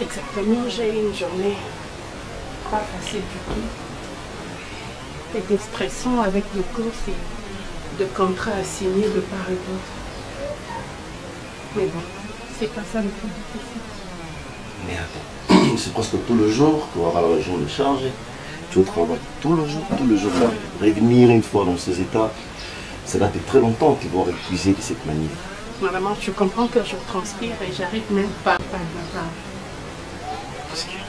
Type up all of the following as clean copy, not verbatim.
Exactement, j'ai eu une journée pas facile du tout. C'était stressant avec le courses et de contrats à signer de part et d'autre. Mais bon, c'est pas ça le plus difficile. Mais attends, c'est presque tout le jour qu'on aura la journée chargée. Tu travailles tout le jour. Revenir une fois dans ces états, ça date de très longtemps qu'ils vont épuiser de cette manière. Maman, tu comprends que je transpire et j'arrive même pas à parler. Qu'est-ce qu'il y a?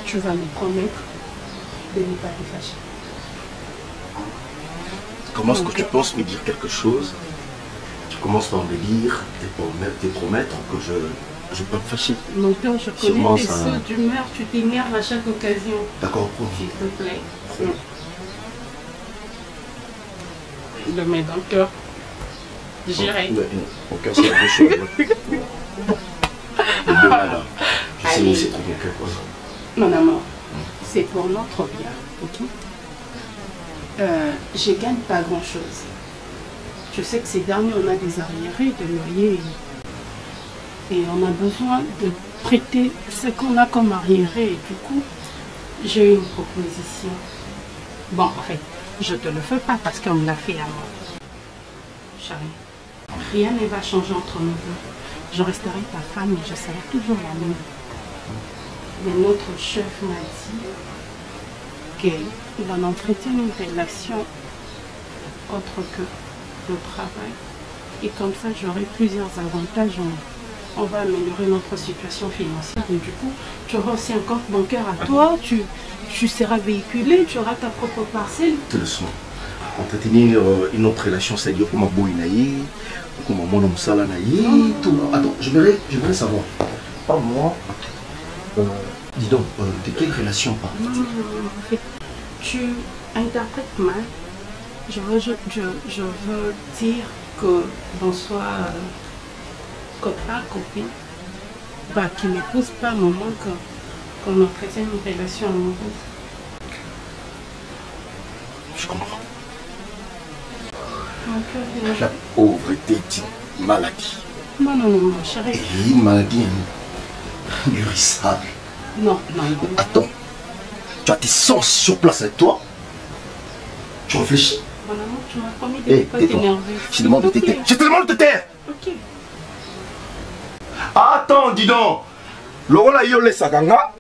Tu vas me promettre de ne pas te fâcher. Comment est-ce que tu penses me dire quelque chose? Tu commences par me dire, te promettre que je peux me fâcher. Mon cœur, je connais tes sauts d'humeur, tu t'énerves à chaque occasion. D'accord, promis. S'il te plaît. Le mets dans le cœur. J'irai. Mon cœur, c'est la chose. Et demain, là, je sais où c'est trop mon cœur. Mon amour, c'est pour notre bien, ok? Je gagne pas grand-chose. Je sais que ces derniers, on a des arriérés de loyer et on a besoin de prêter ce qu'on a comme arriéré. Et du coup, j'ai une proposition. Bon, en fait, je te le fais pas parce qu'on me l'a fait à moi. Chérie, rien ne va changer entre nous deux. Je resterai ta femme et je serai toujours la même. Mais notre chef m'a dit qu'il en entretient une relation autre que le travail. Et comme ça, j'aurai plusieurs avantages. On va améliorer notre situation financière. Et du coup, tu auras aussi un compte bancaire à toi. Tu seras véhiculé, tu auras ta propre parcelle. Doucement. Entretenir une autre relation, c'est-à-dire comme un boy naïf, comme un mon sala naïf, tout. Attends, j'aimerais savoir. Parle-moi. Dis donc, de quelle relation parle? Non, en fait, tu interprètes mal. Je veux dire que l'on soit copain, copine, qui n'épouse pas au moment qu'on entretient une relation amoureuse. Je comprends. Donc, la pauvreté est une maladie. Non, mon chéri. Et une maladie guérissable. Non. Attends, tu as tes sens sur place avec toi? Tu réfléchis? Mon amour, tu m'as promis de ne pas t'énerver. Je demande de te taire. Je te demande de te taire. Ok. Attends, dis donc. Lorsque tu as sakanga,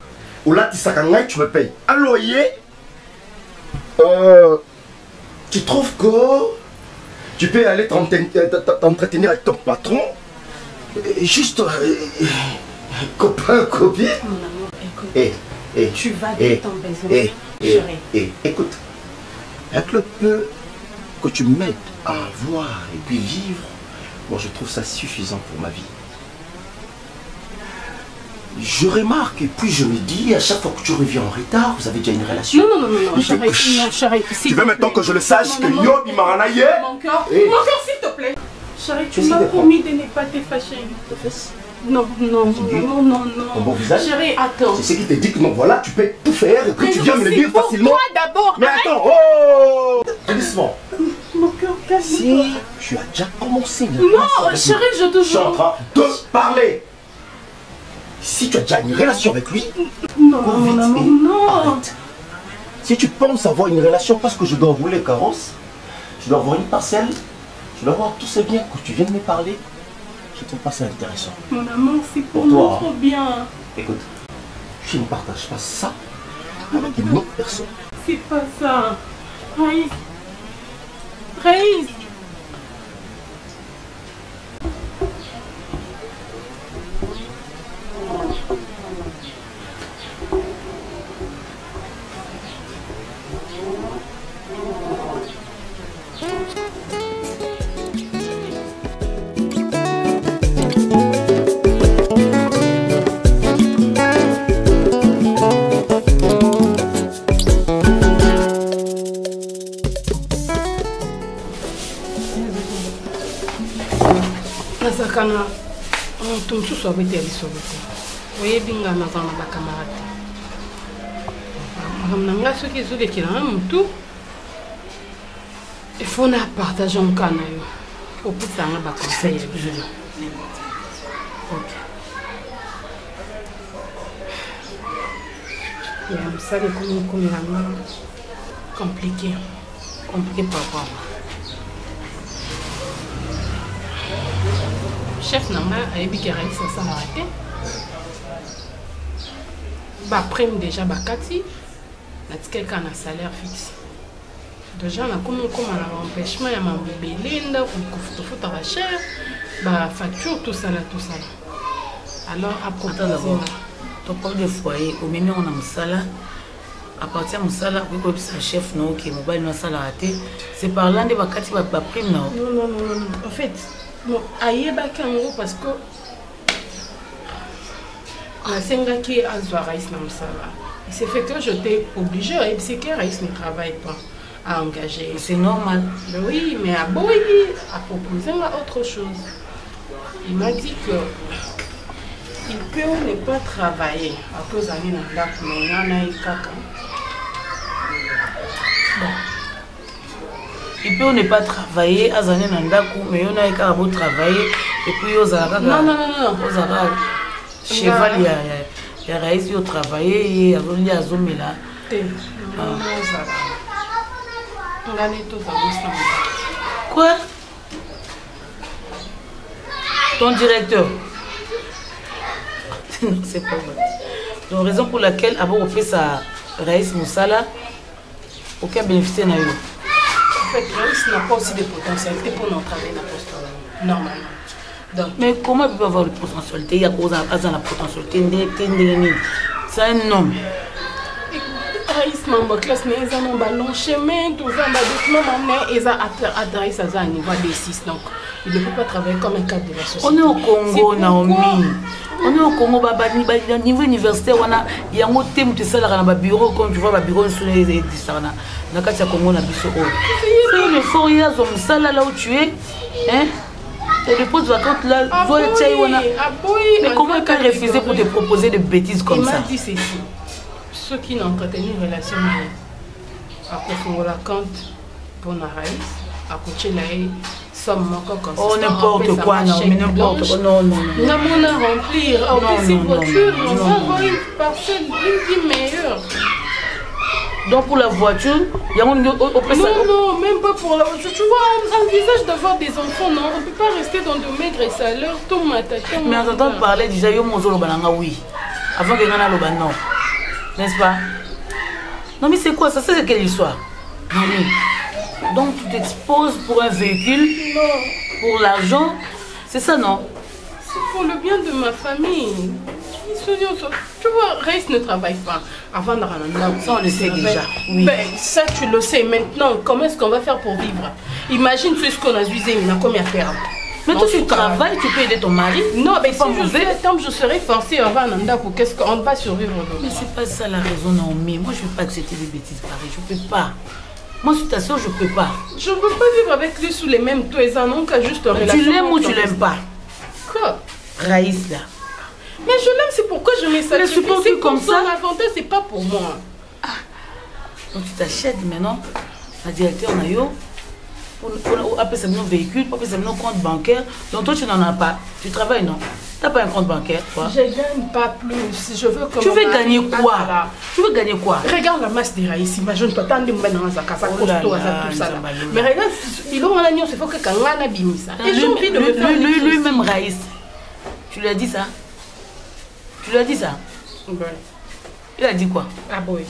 ou là tu sakanga, tu me payes un loyer. Tu trouves que tu peux aller t'entretenir avec ton patron, juste copain, copine. Mon amour, écoute. Tu vas dire ton besoin. Écoute, avec le peu que tu m'aides à avoir et puis vivre, moi je trouve ça suffisant pour ma vie. Je remarque et puis je me dis, à chaque fois que tu reviens en retard, vous avez déjà une relation. Non, chérie. Tu veux maintenant que je le sache que Yob il m'a ranaillé? Mon cœur, s'il te plaît. Chérie, tu m'as promis de ne pas te fâcher. Non. Ton bon visage. Chérie, attends. C'est ce qui te dit que non, voilà, tu peux tout faire et puis tu viens me le dire facilement. Toi d'abord. Mais attends, oh! Doucement. Mon cœur, calme-toi. Si tu as déjà commencé. Non, chérie, je te jure. Je suis en train de parler. Si tu as déjà une relation avec lui, non, mon amour, non. Arrête. Si tu penses avoir une relation parce que je dois rouler carrosse, je dois avoir une parcelle, je dois avoir tous ces biens que tu viens de me parler, je trouve pas ça intéressant. Mon amour, c'est pour toi, notre bien. Écoute, je ne partage pas ça avec une autre personne. C'est pas ça. Raïs. Nazakana, ton sous sauvé tes risques. Voyez bien dans la camarade. Madame Nanga, ce qui est qui a un tout. Il faut partager un canal. Pour que ça ne soit pas conseil. Ok. Ça, les compliqué. Compliqué par rapport. Chef Nanga a dit qu'il y a ça arrêté. Bah, prime déjà, bah, Kati, on a quelqu'un a un salaire fixe. Déjà, on a comme un empêchement, il y a un bébé, il faut à cher, bah, facture, tout ça là. Alors, à propos ton problème de foyer, au milieu, on a un salaire. À partir de ça, oui, c'est chef non, qui est mobile, non, ça l'a raté. C'est par là que Kati va pas prime, non. Non. En fait, bon, aïe, bah, parce que la senga qui a zoa Raïs dans ça là. C'est fait que j'étais obligée, et c'est que Raïs ne travaille pas à engager. C'est normal. Mais oui, mais à Boy a proposé autre chose. Il m'a dit que il peut ne pas travailler à cause d'un handicap, mais il y en a eu caca. Il peut ne pas travailler à Zané Nandaku, mais il y en a eu qu'à travailler et puis aux Arabes. Non. Aux Arabes. Cheval, il y a Raïs qui a travaillé, il y a Zoli à Zomila. Quoi? Ton directeur? Non, c'est pas vrai. Donc, raison pour laquelle, avant de faire ça, Raïs Moussala, aucun bénéficiaire n'a eu. En fait, Raïs n'a pas aussi de potentialité pour nous travailler dans le poste, normalement. Donc, mais comment il peut avoir de potentialité? Il y a quoi dans la potentialité? C'est un homme. Raïs m'a classe, mais ils ont un long chemin, tout ça, ils ont adressé à un niveau de 6. Donc, il ne peut pas travailler comme un cadre de la société. On est au Congo, Naomi. On est au Congo, niveau universitaire, il y a un thème de ça dans le bureau, comme tu vois, le bureau sur les distants. Dans le Congo, on a fais un effort, il y a ça là où tu es. Hein? Et le poste vacante là, mais comment il peut refuser pour te proposer des bêtises comme ça? Il m'a dit ceci. Ceux qui n'ont entretenu une relation à Kofongola compte pour Naraïs, à Kochelaï, somme oh, n'importe quoi, non, mais n'importe quoi, non. Nous avons à remplir, en plus, ces voitures, on va avoir une parcelle une meilleure. Donc pour la voiture, il y a un... Non, même pas pour la voiture. Tu vois, on envisage d'avoir des enfants, non? On ne peut pas rester dans de maigres salaires, tout matin. Mais en entendant parler, déjà, il y a mon Zolobananga, oui. Avant que Gana Loban, non. N'est-ce pas? Non, mais c'est quoi ça? C'est quelle histoire? Non, mais... Donc tu t'exposes pour un véhicule, pour l'argent, c'est ça, non? C'est pour le bien de ma famille. Tu vois, Raïs ne travaille pas avant de rentrer. Ça, on le sait déjà. Oui. Ben, ça, tu le sais maintenant. Comment est-ce qu'on va faire pour vivre? Imagine ce qu'on a usé, il a combien à faire. Mais toi, tu travailles, tu peux aider ton mari. Non, mais si je serais forcée avant Nanda, qu'est-ce qu'on va survivre? Mais c'est pas ça la raison, Naomi. Moi, je ne veux pas accepter des bêtises pareilles. Je ne peux pas. Moi, je t'assure, je ne peux pas. Je ne veux pas vivre avec lui sous les mêmes toits et ça, non, qu'à juste relation. Tu l'aimes ou tu l'aimes pas? Quoi? Raïs, là. Mais je l'aime, c'est pourquoi je mets ça. Mais je pense que comme ça. L'avantage, c'est pas pour moi. Ah. Donc tu t'achètes maintenant la directeur Nayo pour appeler ça mon véhicule, pour appeler ça mon compte bancaire. Donc toi, tu n'en as pas. Tu travailles, non? Tu n'as pas un compte bancaire, toi? Je ne gagne pas plus. Je veux que tu veux gagner quoi? Tu veux gagner quoi? Regarde la masse des Raïs. Imagine-toi, tant de monde dans sa casa, costaud, tout ça. Mais regarde, il a un agneau, c'est faut que Kangana bimi ça. Et j'ai envie de me faire lui-même Raïs. Tu lui as dit ça? Tu lui as dit ça? Oui. Il a dit quoi? Ah oui.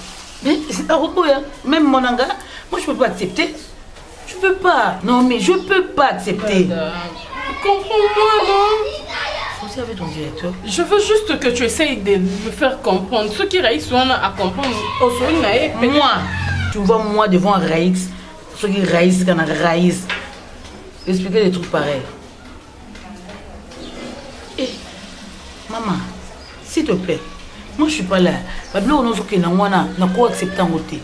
Mais c'est un robot, hein. Même mon anga, moi je peux pas accepter. Je peux pas. Non, mais je peux pas accepter. Comprends-moi, non? Faut aussi avec ton directeur. Je veux juste que tu essayes de me faire comprendre. Ceux qui réussissent à comprendre. Moi, tu vois moi devant un Raïs, ceux qui réussissent quand on Raïs, expliquer des trucs pareils. Eh, maman, s'il te plaît, moi je suis pas là. Pablo, on n'a quoi accepter en côté.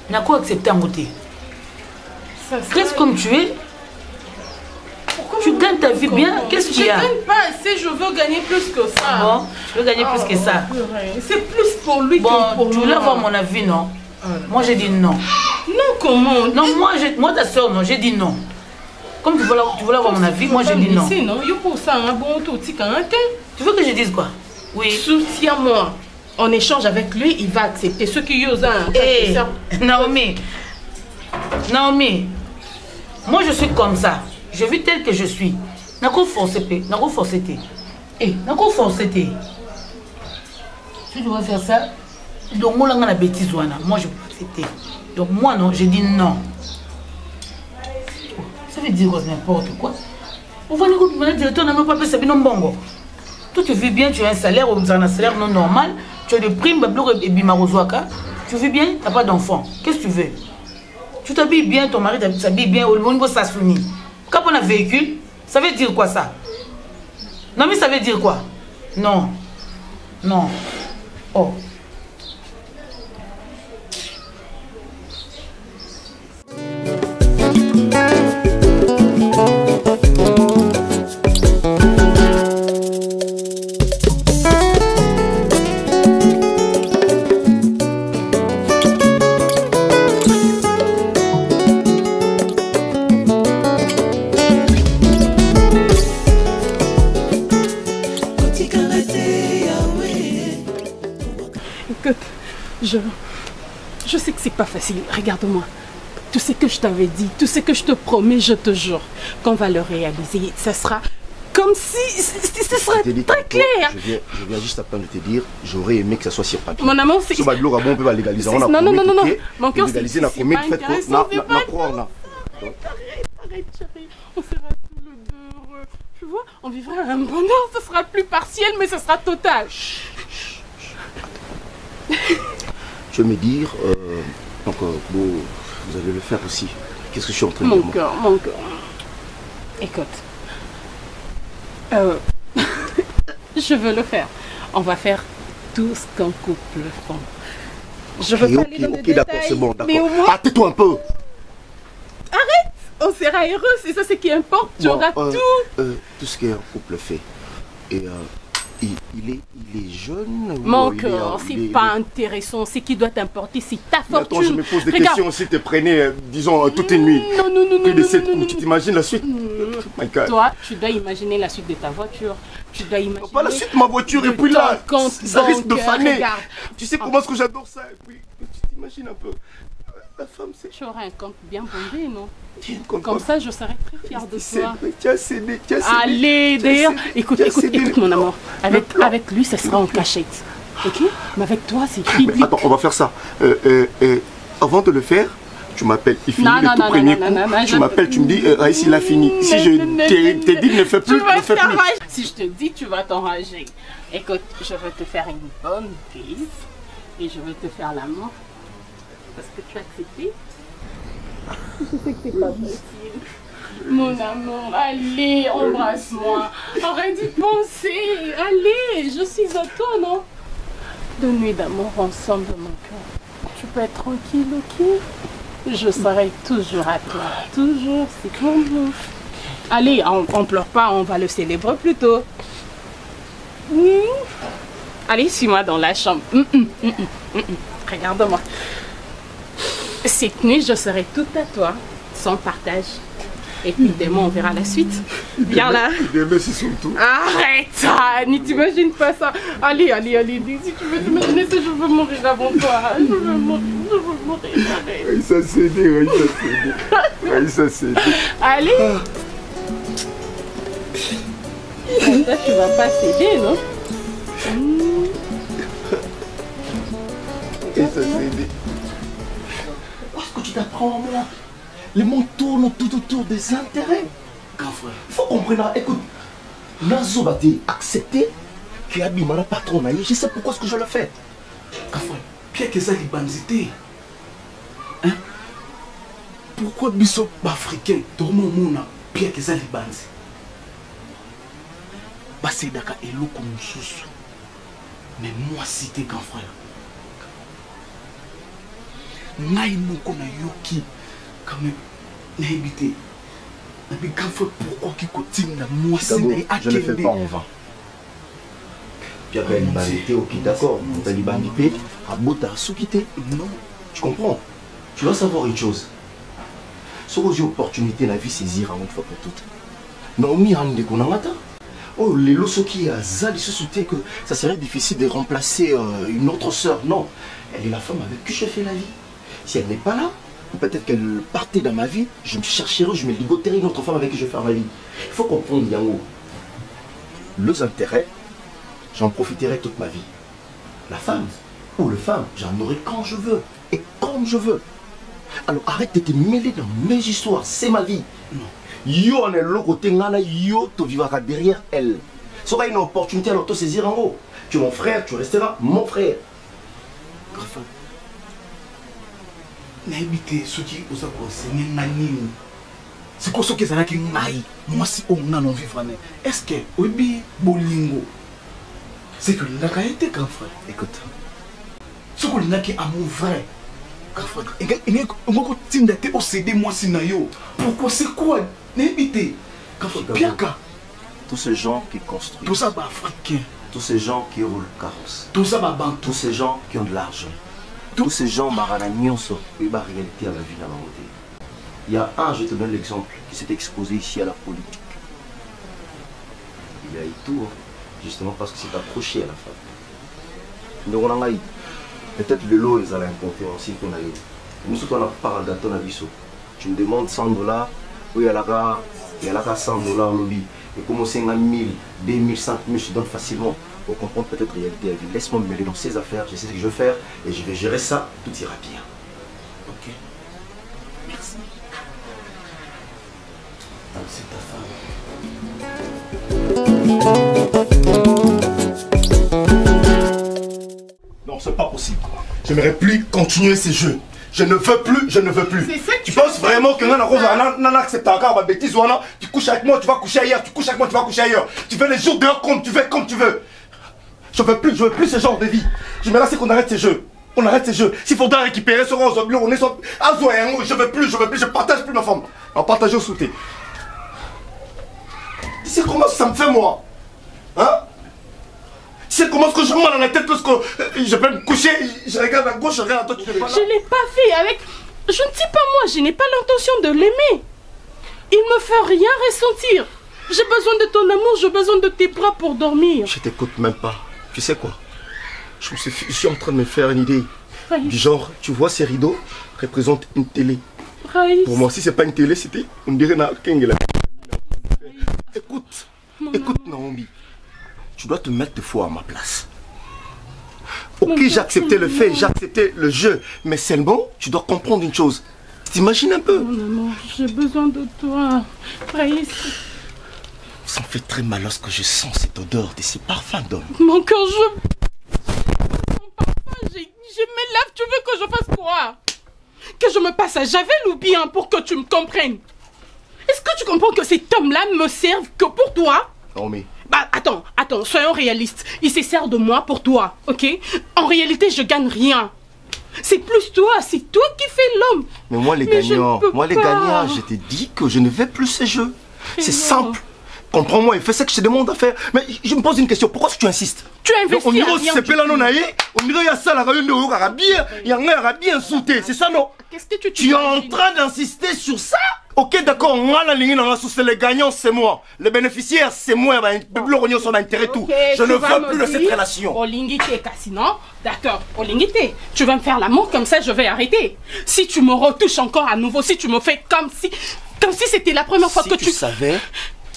N'a quoi accepter en côté. Reste comme tu es. Pourquoi tu gagnes ta vie bien. Qu'est-ce qu'il y a? Je ne gagne pas assez, je veux gagner plus que ça. Bon, je veux gagner plus que ça. C'est plus pour lui que pour moi. Tu voulais avoir mon avis, non? Moi j'ai dit non. Non, comment? Non, moi ta soeur, non, j'ai dit non. Comme tu voulais avoir mon avis, moi j'ai dit non. Tu veux que je dise quoi? Oui. Soutiens-moi. en échange avec lui, il va accepter. Ceux qui osent un... Naomi, Naomi, moi je suis comme ça. Je vis tel que je suis. Nako forcé. Si tu dois faire ça, donc moi la bêtise moi je peux accepter. Donc moi non, je dis non. Ça veut dire n'importe quoi. On va nous dire directeur n'a même pas fait ça bien bongo. Toi tu vis bien, tu as un salaire ou un salaire non normal, tu as des primes et bimarozouaka, tu vis bien, tu n'as pas d'enfant. Qu'est-ce que tu veux? Tu t'habilles bien, ton mari t'habille bien, au niveau Sassouni. Quand on a un véhicule, ça veut dire quoi ça? Non mais ça veut dire quoi? Non. Non. Oh. Je sais que c'est pas facile. Regarde-moi. Tout ce que je t'avais dit, tout ce que je te promets, je te jure qu'on va le réaliser. Ça sera comme si... Ce serait très clair. Je viens juste à peine de te dire, j'aurais aimé que ça soit sur papier. Mon amour, c'est... On peut légaliser. Non. Mon cœur, c'est pas intéressant. Arrête, chérie. On sera tous les deux heureux. Tu vois, on vivra un bonheur. Ce sera plus partiel, mais ce sera total. Je veux me dire, vous allez le faire aussi. Qu'est-ce que je suis en train de dire? Mon cœur. Écoute. Je veux le faire. On va faire tout ce qu'un couple font. Je veux pas aller dans les détails. D'accord, c'est bon, d'accord. Mais au moins... Tais-toi un peu. Arrête. On sera heureux, c'est ça ce qui importe. Tu auras tout. Tout ce qu'un couple fait. Et... Il est jeune. Mon cœur, c'est pas intéressant. Ce qui doit t'importer, c'est ta fortune. Attends, je me pose des questions aussi. Tu prenais, disons, toute une nuit. Non. Tu t'imagines la suite? My God. Toi, tu dois imaginer la suite de ta voiture. Tu dois imaginer... Pas la suite de ma voiture. Et puis là, ça risque de faner. Tu sais comment est-ce que j'adore ça. Et puis, tu t'imagines un peu. La femme, c'est... Tu auras un compte bien bondé, non? Comme ça, je serai très fière de toi. Tu as cédé. Allez, d'ailleurs, écoute mon amour. Avec lui, ce sera en cachette. Ok? Mais avec toi, c'est public. Attends, on va faire ça. Avant de le faire, tu m'appelles. Il finit le tout premier coup. Tu m'appelles, tu me dis, ici, il a fini. Si je t'ai dit, ne fais plus. Si je te dis, tu vas t'enrager. Écoute, je vais te faire une bonne bise. Et je vais te faire l'amour. Parce que tu as accepté. Je sais que c'est pas facile. Mon amour, allez, embrasse-moi. Arrête d'y penser. Allez, je suis à toi, non? 2 nuits d'amour ensemble, mon cœur. Tu peux être tranquille, ok? Je serai toujours à toi. Toujours, c'est comme vous. Allez, on pleure pas, on va le célébrer plutôt. Allez, suis-moi dans la chambre. Regarde-moi. Cette nuit, je serai tout à toi, sans partage. Et puis demain, on verra la suite. Viens là. Demain, c'est son tour. Arrête, ne t'imagine pas ça. Allez. Si tu veux t'imaginer ça, je veux mourir avant toi. Je veux mourir. Arrête. Ça cédé. Allez. Ça, tu vas pas céder, non? Et ça cédé. Qu'est-ce que tu t'apprends à moi? Le monde tourne tout autour des intérêts. Grand frère, il faut comprendre. Écoute, Nazo va accepter que Abimara patron. Je sais pourquoi ce que je le fais. Grand frère, Pierre que ça libanzité. Hein? Pourquoi Bissop africain, Tourmo Mouna, Pierre que ça libanzité? C'est d'accord, et l'eau comme sous. Mais moi, c'était grand frère. Naïmo qu'on a yoki. Quand même, n'habité. Mais quand faut pourquoi qui continue la moi c'est je ne fais pas en vain. Puis après une banalité, ok d'accord, on t'a dit banalité, à Bota Soukité. Non, tu comprends? Tu dois savoir une chose. Si vous avez opportunité, la vie saisir en une fois pour toutes. Naomi a un déconamata. Oh, les Losoki Azali se soutient que ça serait difficile de remplacer une autre sœur. Non, elle est la femme avec qui je fais la vie. Si elle n'est pas là, peut-être qu'elle partait dans ma vie, je me chercherai, je me ligoterai une autre femme avec qui je vais faire ma vie. Il faut comprendre, Yango. Les intérêts, j'en profiterai toute ma vie. La femme, ou le femme, j'en aurai quand je veux et comme je veux. Alors arrête de te mêler dans mes histoires, c'est ma vie. Non. Yo, on est le côté ngana, yo, tu vivras derrière elle. Ça aura une opportunité à l'auto-saisir en haut. Tu es mon frère, tu resteras mon frère. N'habitez ce qui vous a conseillé Nanine. C'est quoi ce qui est là qui m'aille? Moi, si on a envie de vivre, est-ce que Obi Bolingo, c'est que la qualité grand frère? Écoute. Ce qu'on a qui est amour vrai. Grand frère. Et on va continuer d'être possédé moi si nayo. Pourquoi c'est quoi? N'habitez. Grand frère. Piaka. Tous ces gens qui construisent. Tout ça, bah, africain. Tous ces gens qui roulent carrosse. Tout ça, bah, bantou. Tous ces gens qui ont de l'argent. Tous ces gens, Marana Nyonso, et la réalité à la vie dans la beauté. Il y a un, je te donne l'exemple, qui s'est exposé ici à la politique. Il a eu tout, justement parce que c'est approché à la femme. Donc on a eu, peut-être le lot, ils allaient incompréhensible qu'on a eu. Nous, surtout, on a parlé d'un ton avis. Tu me demandes $100, oui, il y a 100 $, lobby. Et comme c'est 1000, 2000, 5000, je te donne facilement. Pour comprendre peut-être la réalité de la vie. Laisse-moi me mêler dans ces affaires, je sais ce que je veux faire et je vais gérer ça, tout ira bien. Ok. Merci. C'est ta femme. Non, c'est pas possible. Je n'aimerais plus continuer ces jeux. Je ne veux plus, je ne veux plus. Tu penses vraiment que non accepte encore ma bêtise ou non? Tu couches avec moi, tu vas coucher ailleurs. Tu couches avec moi, tu vas coucher ailleurs. Tu fais les jours dehors comme tu veux, comme tu veux. Je veux plus ce genre de vie. Je me laisse qu'on arrête ces jeux. On arrête ces jeux. S'il faudra récupérer ce rose, on est sur Azoyango. Je veux plus, je partage plus ma femme. On va partager au sauté. Tu sais comment ça me fait moi? Hein? Tu sais comment ce que je me dans la tête lorsque je peux me coucher, je regarde à gauche, je regarde à toi, tu fais pas là. Je l'ai pas fait avec... Je ne sais pas moi, je n'ai pas l'intention de l'aimer. Il me fait rien ressentir. J'ai besoin de ton amour, j'ai besoin de tes bras pour dormir. Je t'écoute même pas. Tu sais quoi? Je suis en train de me faire une idée. Raïs. Du genre, tu vois ces rideaux représentent une télé. Raïs. Pour moi, si c'est pas une télé, c'était... On dirait na Kengela. Écoute, écoute Naomi. Tu dois te mettre de fois à ma place. Ok, j'ai accepté le fait, j'ai accepté le jeu. Mais seulement, tu dois comprendre une chose. T'imagines un peu? Mon amour, j'ai besoin de toi. Raïs. Ça me fait très mal lorsque je sens cette odeur de ces parfums d'homme. Mon cœur, je me lave, tu veux que je fasse quoi? Que je me passe à Javel ou bien pour que tu me comprennes? Est-ce que tu comprends que cet homme-là me serve que pour toi? Non mais... Bah attends, soyons réalistes. Il se sert de moi pour toi, ok? En réalité, je gagne rien. C'est plus toi, c'est toi qui fais l'homme. Mais moi les gagnants, je t'ai dit que je ne vais plus ces jeux. C'est simple. Comprends-moi, fais ce que je te demande à faire. Mais je me pose une question, pourquoi est-ce que tu insistes? Tu investis. On dirait que c'est là non aïe, on dirait qu'il y a ça la réunion de Arabien, il y a un Arabien sauté, c'est ça non? Qu'est-ce que tu es en train d'insister sur ça? Ok d'accord, c'est les gagnants, c'est moi. Les bénéficiaires, c'est moi, le son intérêt tout. Je ne veux plus de cette relation. Olingité, sinon, d'accord, Olingité, tu vas me faire l'amour comme ça, je vais arrêter. Si tu me retouches encore à nouveau, si tu me fais comme si c'était la première fois que tu savais.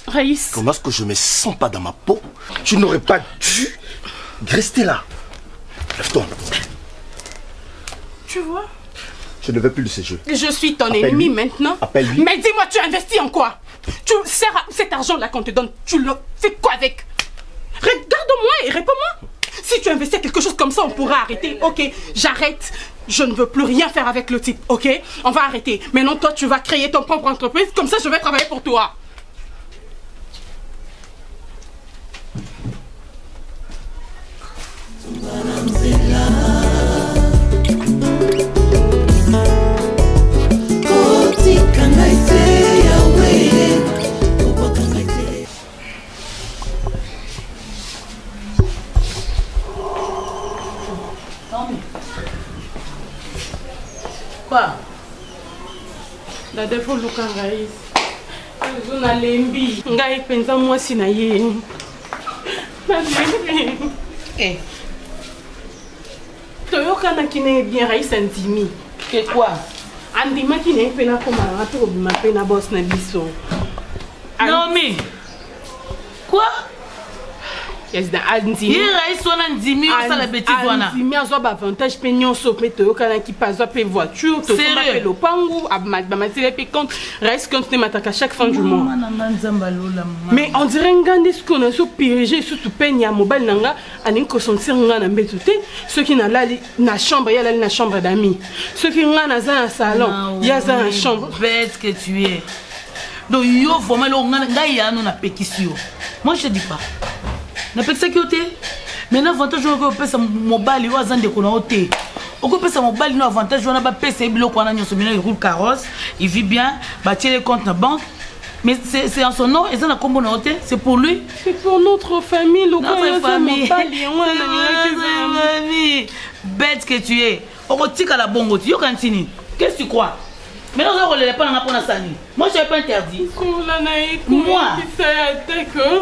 Raïs. Comment est-ce que je me sens pas dans ma peau? Tu n'aurais pas dû rester là. Lève-toi. Tu vois? Je ne veux plus de ces jeux. Je suis ton ennemi maintenant. Appelle-lui. Mais dis-moi, tu investis en quoi? Tu sers à cet argent-là qu'on te donne, tu le fais quoi avec? Regarde-moi et réponds-moi. Si tu investis quelque chose comme ça, on pourra arrêter. Ok, j'arrête. Je ne veux plus rien faire avec le type, ok? On va arrêter. Maintenant, toi, tu vas créer ton propre entreprise. Comme ça, je vais travailler pour toi. Quoi? La défaut Luka Raïs. Je n'ai pas lembi. Ngai penza moi si na ye. Eh. Toyoka kine bien Raïs Andimi. Que quoi? Andima qui n'est pas là comme un râteau, ma peine à boss na biso. Naomi. Quoi? Yes, da Andimi. Il Raïs on Andimi, ça la bêtise wana. Andimi a zob avantage pignon sauf mais Toyoka qui passe pe voiture, to pas le pangu, abamatile pe compte, Raïs compte mataka chaque fin du mois. Mais on dirait ngande ce qu'on a so piriger sous peine ya mobile nanga, ani ko sentir ngana mbetute, ceux qui na la na chambre, ya la na chambre d'amis. Ceux qui ngana za un salon, ya za un chambre. Bête que tu es. Donc yo vraiment lo ngana ya no na pekisio. Moi je te dis pas. Na pekisa ki ote. Maintenant avantage on peut pesa mobile yo azande ko na ote. On peut pesa mobile no avantage on a ba pesa biloko na nyoso bino il roule carrosse, il vit bien, ba tirer les comptes na banque. Mais c'est en son nom, et ça n'a combo noté, c'est pour lui. C'est pour notre famille, notre famille. Bête que tu es. On retire à la bongo, tu es cantini. Qu'est-ce que tu crois? Mais non, on ne l'a pas dans la sani. Moi, je n'avais pas interdit. Moi,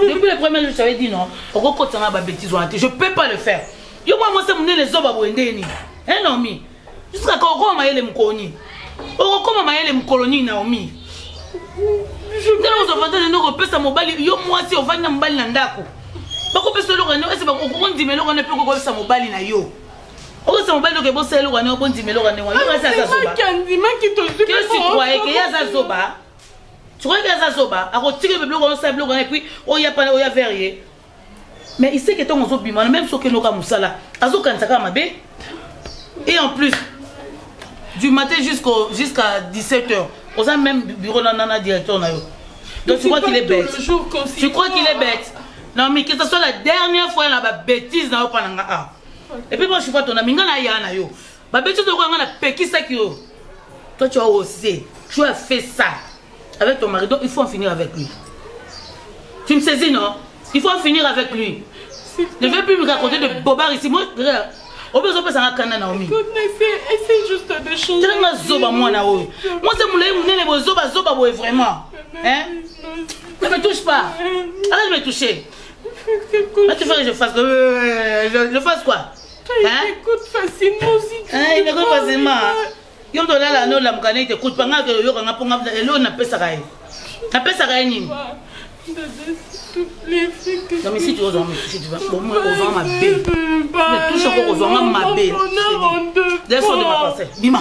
depuis le premier jour, je t'avais dit non. On recompte ma bêtise. Je ne peux pas le faire. Yo, moi, c'est mon les hommes à Bouendeni. Hein, Naomi? Jusqu'à quand on m'a eu les mkoni. On m'a eu les mkoloni, Naomi. Je me avantage de nous repasser à mobile. Yo, moi, si on va dans mobile nandako. Pas qu'on peut se le rendre, c'est pas qu'on dit, mais l'on ne peut pas qu'on se mobile na yo. On se mobile donc bon c'est le rendre, on dit, mais l'on ne va pas ça soba. Qu'est-ce que tu croyais qu'il y a ça soba? Tu crois qu'il y a ça soba? À retirer le bloc, on sait bloc, et puis on y a pas, on y a verrier. Mais il sait que ton ozo bima, même ce que nous avons ça là, azo kansaka mabe. Et en plus, du matin jusqu'à 17h. On a même bureau nana directeur na yo. Donc tu crois qu'il est bête? Tu crois qu'il est bête? Non mais que ce soit la dernière fois la bêtise na yo pananga a. Et puis moi je suis pas ton ami ngana ya na yo. Ba bêtise de quoi ngana pekisa ki yo. Toi tu as osé, tu as fait ça avec ton mari, donc il faut en finir avec lui. Tu me saisis non? Il faut en finir avec lui. Ne veux plus me raconter de bobard ici. Moi on peut se faire un Naomi. Essaye juste de changer. Moi, c'est mon zoba vraiment. Hein? Ne me touche pas. Arrête de me toucher. Là, tu veux que je fasse je fasse quoi? Hein? Écoute facilement aussi. Il écoute facilement. Il y a là, non, la mcane, il t'écoute pas. Il y a l'eau, n'a pas ça. N'a pas ça. Non mais si tu oses me toucher, tu vas au moins aux ma belle. Ne touche encore aux ma belle. Sors de ma parcelle. Bima,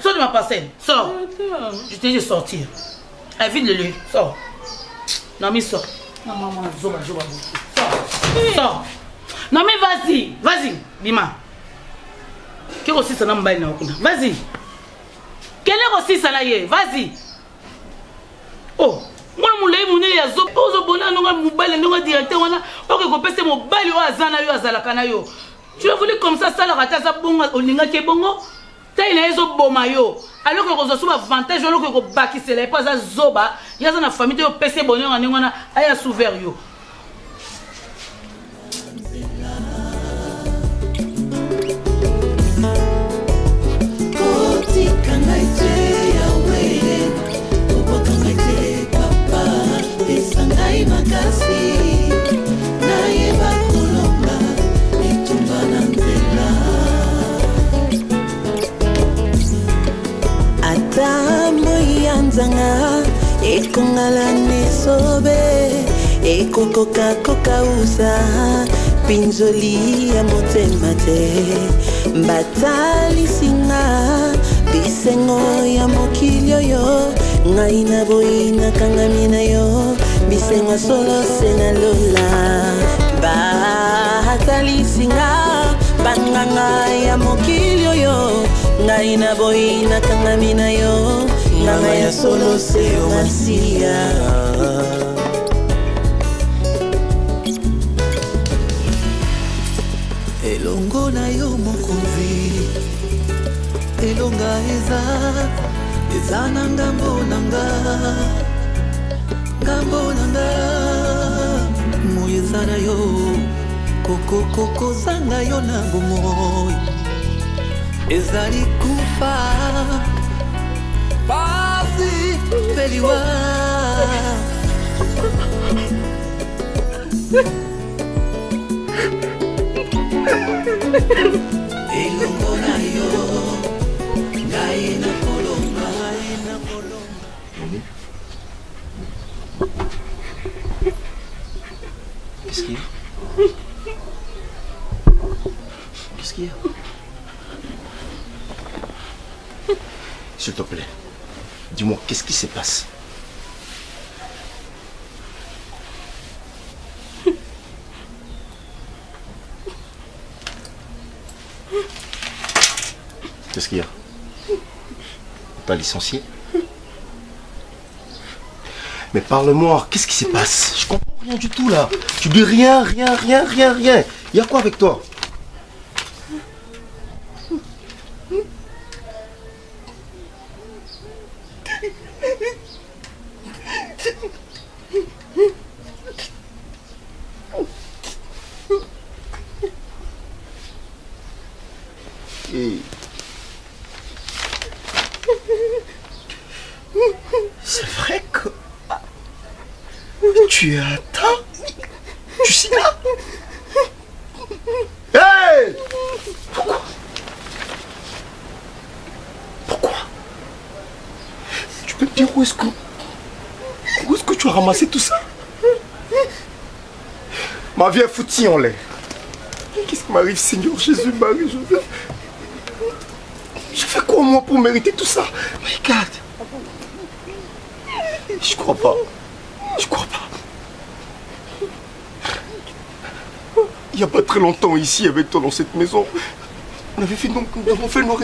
sors de ma parcelle. Sors. Je t'ai dit de sortir. Vite le lieu. Sors. Non mais sors. Non maman, zoba. Sors. Non mais vas-y, Bima. Quel aussi ça n'a pas été. Vas-y. Quel est aussi ça là? Vas-y. Oh. Moi, je suis là, tu as voulu comme ça, la rata, ça bon, on n'a pas bon. Tu as une bon alors que vous avez un avantage, alors que vous avez pas ça zoba, il y a une famille qui a PC bonheur, on a souverain. Ekongala nesobe ekokoka koka usa pinzoli ya motema te batali singa bisengo ya mokili oyo ngai na boina kangami na yo bisengo solo sena lola batali singa banganga ya mokili oyo ngai na boina kangami na yo nanga ya solo seo masia elongo na yo mokonzi elonga eza na ngambo nanga moyo eza na yo kokokoko zanga yo na bomoi ezali kufa pasi feliwa Qu'est-ce qu'il y a? Qu'est-ce qu'il y a? S'il te plaît, dis-moi, qu'est-ce qui se passe? Qu'est-ce qu'il y a? On t'a licencié? Mais parle-moi, qu'est-ce qui se passe? Je comprends rien du tout là. Tu dis rien. Il y a quoi avec toi? C'est vrai que tu es atteint. Tu sais là? Hey! Pourquoi? Tu peux me dire où est-ce que tu as ramassé tout ça? Ma vie est foutue en l'air. Qu'est-ce qui m'arrive, Seigneur Jésus, Marie, Joseph? Je fais quoi moi pour mériter tout ça? Regarde. Je crois pas. Il n'y a pas très longtemps ici avec toi dans cette maison. Nous avons fait nos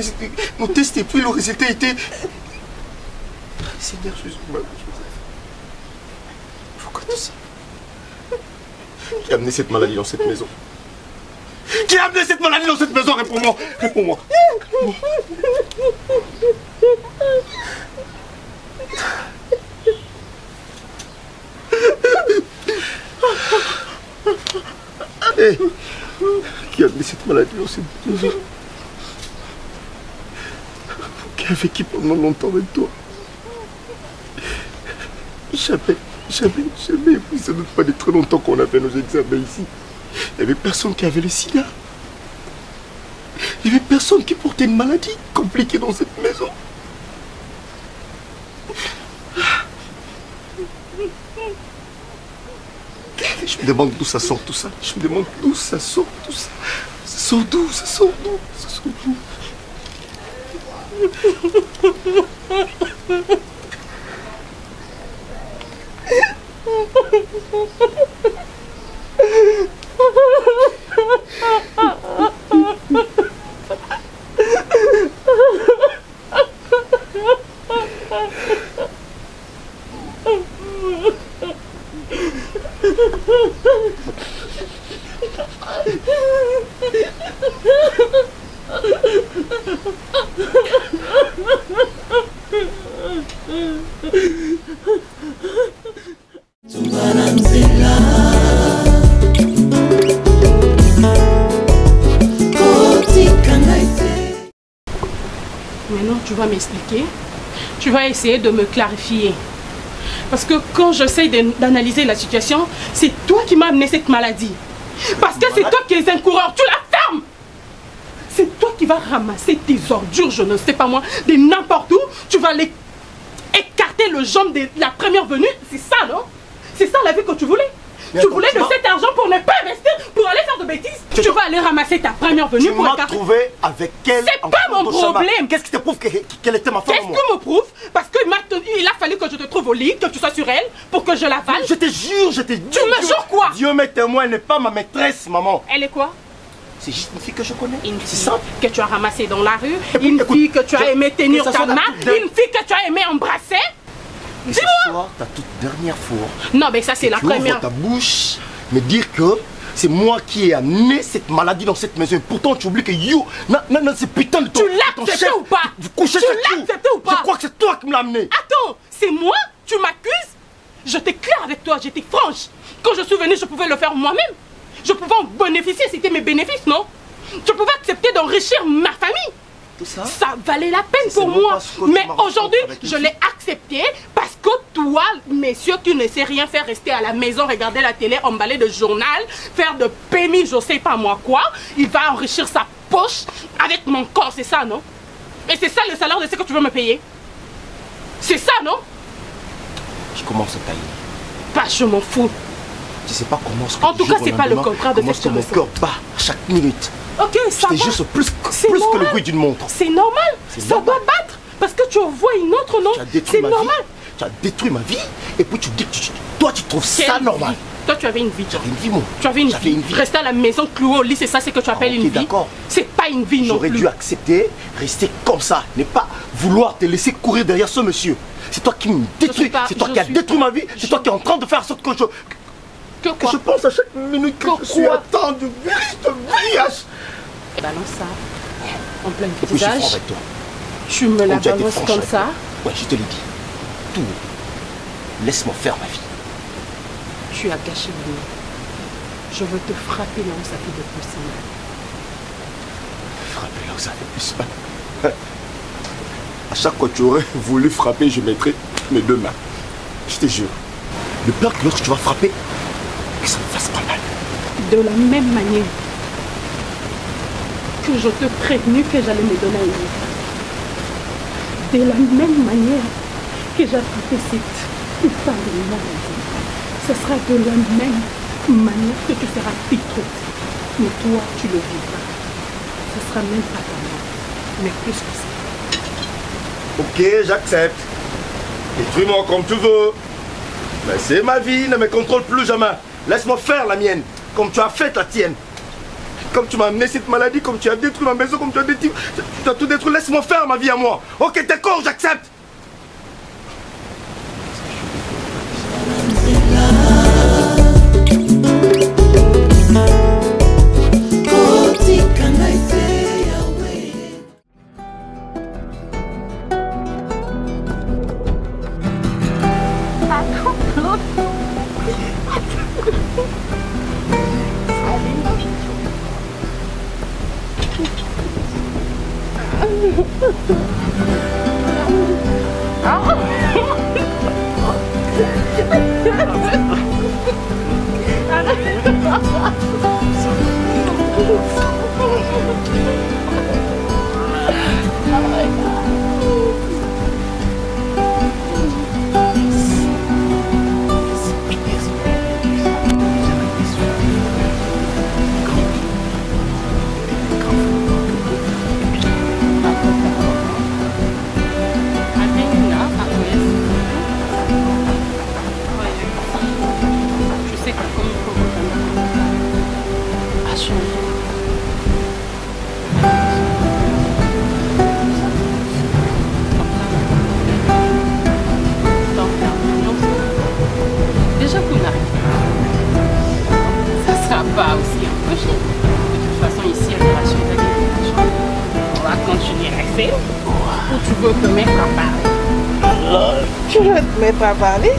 tests et puis le résultat était... Seigneur Jésus, Marie, Joseph. Pourquoi tout ça? Qui a amené cette maladie dans cette maison? Qui a amené cette maladie dans cette maison? Réponds-moi. Réponds-moi. Hey, qui a amené cette maladie dans cette maison? Qui a vécu pendant longtemps avec toi? Jamais. Ça ne doute pas de très longtemps qu'on a fait nos examens ici. Il n'y avait personne qui avait le sida. Il n'y avait personne qui portait une maladie compliquée dans cette maison. Je me demande d'où ça sort tout ça. Ça sort d'où? Ça sort d'où? Maintenant, tu vas m'expliquer. Tu vas essayer de me clarifier. Parce que quand j'essaie d'analyser la situation, c'est toi qui m'as amené cette maladie. Parce que c'est toi qui es un coureur. Tu la fermes. C'est toi qui vas ramasser tes ordures, je ne sais pas moi, de n'importe où. Tu vas les écarter le jambe de la première venue. C'est ça, non? C'est ça la vie que tu voulais? Tu voulais de cet argent pour ne pas investir, pour aller faire de bêtises. Tu vas aller ramasser ta première venue pour écarter. Tu m'as trouvé avec quelle... C'est pas mon problème. Qu'est-ce qui te prouve qu'elle était ma femme? Qu'est-ce qui me prouve? Parce qu'il a fallu que je te trouve au lit, que tu sois sur elle, pour que je l'avale. Je te jure, Tu me jures quoi? Dieu m'est témoin, elle n'est pas ma maîtresse, maman. Elle est quoi? C'est juste une fille que je connais. Une fille que tu as ramassée dans la rue, une fille que tu as aimé tenir ta main, une fille que tu as aimé embrasser. Dis-moi! Ta toute dernière fois. Non, mais ça c'est la première. Tu ouvres ta bouche, me dire que c'est moi qui ai amené cette maladie dans cette maison. Et pourtant, tu oublies que you, non, c'est putain de ton chef. Tu l'as accepté ou pas? Tu l'as accepté ou pas? Je crois que c'est toi qui me l'as amené. Attends, c'est moi? Tu m'accuses? J'étais claire avec toi, j'étais franche. Quand je suis venue, je pouvais le faire moi-même. Je pouvais en bénéficier, c'était mes bénéfices, non? Je pouvais accepter d'enrichir ma famille. tout ça. Ça valait la peine pour même moi. pas ce que Mais tu m'as aujourd'hui, raconté avec je l'ai accepté parce que toi, messieurs, tu ne sais rien faire, rester à la maison, regarder la télé, emballer de journal, faire de pémis, je sais pas moi quoi. Il va enrichir sa poche avec mon corps, c'est ça, non? Et c'est ça le salaire de ce que tu veux me payer? C'est ça, non? Je commence à tailler. Pas, je m'en fous. Tu sais pas comment... En tout cas, c'est pas le contrat de cette mon cœur bat à chaque minute. Ok, ça va. Je te jure, plus que le bruit d'une montre. C'est normal. Ça doit battre. Parce que tu envoies une autre, non? C'est normal. Tu as détruit ma vie. Et puis tu dis que toi, tu trouves ça normal. Toi, tu avais une vie. J'avais une vie, moi. Tu avais une vie. Rester à la maison, cloué au lit, c'est ça, c'est que tu appelles une vie. D'accord. C'est pas une vie non plus. J'aurais dû accepter, rester comme ça. Ne pas vouloir te laisser courir derrière ce monsieur. C'est toi qui me détruis. C'est toi qui as détruit ma vie. C'est toi qui es en train de faire en sorte que je pense à chaque minute que je suis à temps de vrillage. Balance ça en plein Et puis je suis visage. franc avec toi. Tu me la balances comme ça. Ouais, je te l'ai dit. Tout. Laisse-moi faire ma vie. Tu as gâché le mien. Je veux te frapper là où ça fait de plus mal. Frapper là où ça fait plus mal. À chaque fois que tu aurais voulu frapper, je mettrais mes deux mains. Je te jure. Le pire que lorsque tu vas frapper, que ça me fasse pas mal. De la même manière que je te prévenu que j'allais me donner une vie. De la même manière que j'ai attrapé cette putain de maladie. Ce sera de la même manière que tu seras détruite. Mais toi, tu le vivras. Ce sera même pas ta mort, mais plus que ça. Ok, j'accepte. Détruis-moi comme tu veux. Mais c'est ma vie, ne me contrôle plus jamais. Laisse-moi faire la mienne, comme tu as fait la tienne. Comme tu m'as amené cette maladie, comme tu as détruit ma maison, comme tu as tout détruit, laisse-moi faire ma vie à moi. Ok, d'accord, j'accepte. Pas parler.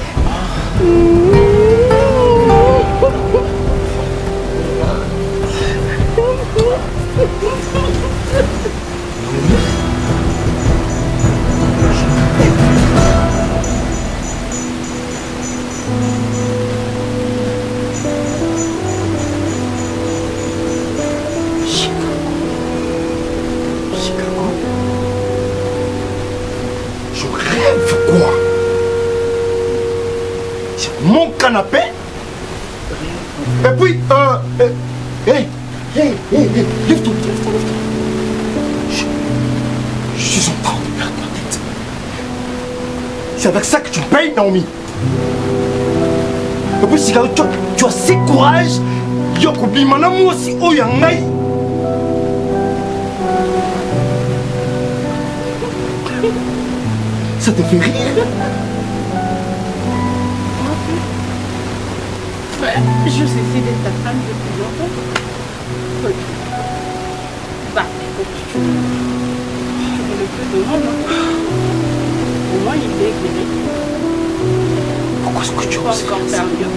Canapé. Et puis, lève-toi. Je suis en train de perdre ma tête. C'est avec ça que tu payes, Naomi. Et puis, si tu as assez courage, Yokobi, madame, moi aussi, oh, yangai. Ça te fait rire? Je sais d'être ta femme depuis longtemps. Bah, écoute, tu veux le peu de monde. Au moins, il est éclairé. Pourquoi est-ce que tu vas encore faire mieux?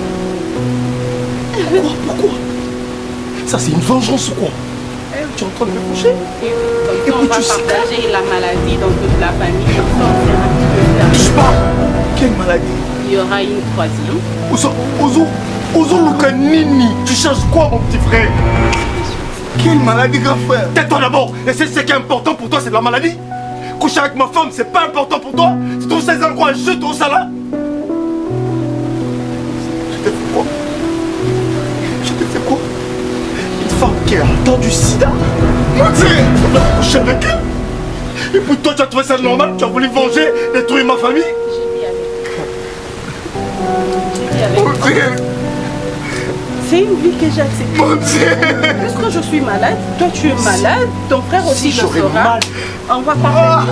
Pourquoi? Ça, c'est une vengeance ou quoi? Tu es en train de me foucher. Et on va partager la maladie dans toute la famille. Touche pas. Quelle maladie? Il y aura une troisième. Ozo Lukanini, tu cherches quoi mon petit frère? Quelle maladie grand frère? Tais-toi d'abord. Et c'est ce qui est important pour toi, c'est de la maladie? Coucher avec ma femme, c'est pas important pour toi? Tu trouves ces endroits juste au salon? Je t'ai fait quoi? Je t'ai fait quoi? Une femme qui a atteint du sida? Mon Dieu, on a couché avec elle. Et puis toi, tu as trouvé ça normal? Tu as voulu venger, détruire ma famille? Mon Dieu. C'est une vie que j'ai acceptée. Puisque je suis malade, toi tu es malade, ton frère aussi si le sera. Mal. On va parler.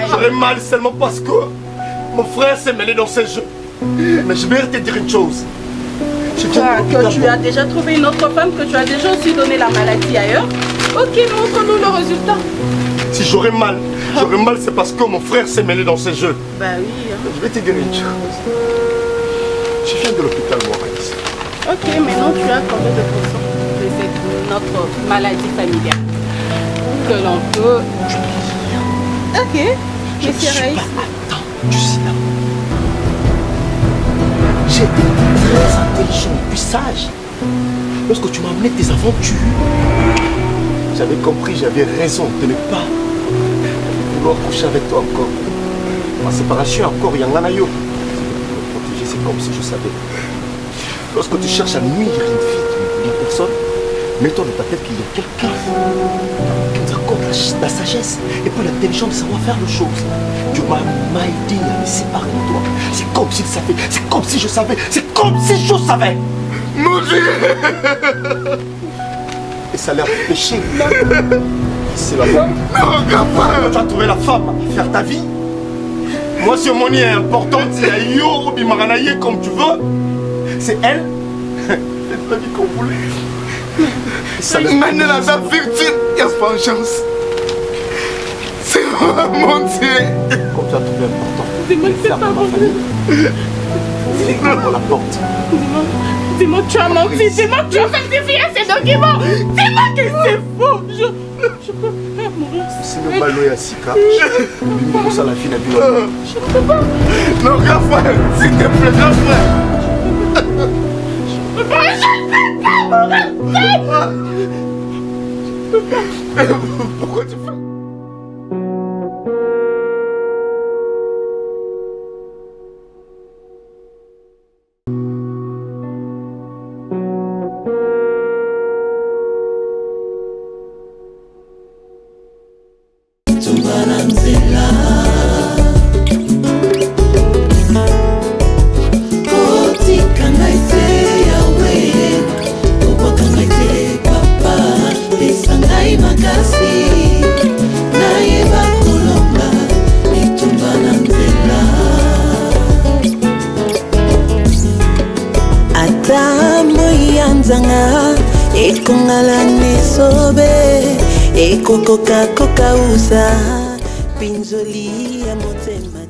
J'aurais mal seulement parce que mon frère s'est mêlé dans ces jeux. Mais je vais te dire une chose. Que tu as déjà trouvé une autre femme, que tu as déjà aussi donné la maladie ailleurs. Ok, montre-nous le résultat. Si j'aurais mal, c'est parce que mon frère s'est mêlé dans ces jeux. Bah oui. Je vais te dire une chose. Je viens de l'hôpital, moi, ici. Ok, maintenant tu as combien de pourcents de cette notre maladie familiale que l'on peut... Ok, Je ne suis pas atteint du sida. J'étais très intelligent et puis sage. Lorsque tu m'as amené tes aventures, j'avais compris, j'avais raison de ne pas vouloir coucher avec toi encore. Ma séparation encore, Yanganayo. Me protéger, c'est comme si je savais. Lorsque tu cherches à nuire une fille, une personne, mets-toi dans ta tête qu'il y a quelqu'un qui nous accorde la sagesse et puis l'intelligence de savoir faire les choses. Tu m'as aidé à me séparer de toi. C'est comme s'il savait, c'est comme si je savais, c'est comme si je savais. Mon Dieu. Et ça a l'air de péché. C'est la femme. Non, tu as trouvé la femme à faire ta vie. Moi, si mon nid est importante, c'est à Yo Bimaranaye comme tu veux. C'est elle. C'est la vie qu'on voulait. Ça mène la virtue, il y a vengeance. C'est mon Dieu. Comme tu as trouvé important. Dis-moi que c'est pas bon. Dis-moi la porte. Dis-moi que tu as menti. Dis-moi que tu as falsifié ces documents. Dis-moi que c'est faux. Je peux pas mourir. C'est le ballon et Sika. Je ça la fille n'a plus. Je ne peux pas. Non, grand frère, s'il te plaît, grand frère. Je peux pas. Pourquoi tu fais? Coca usa pinzoli ya motema.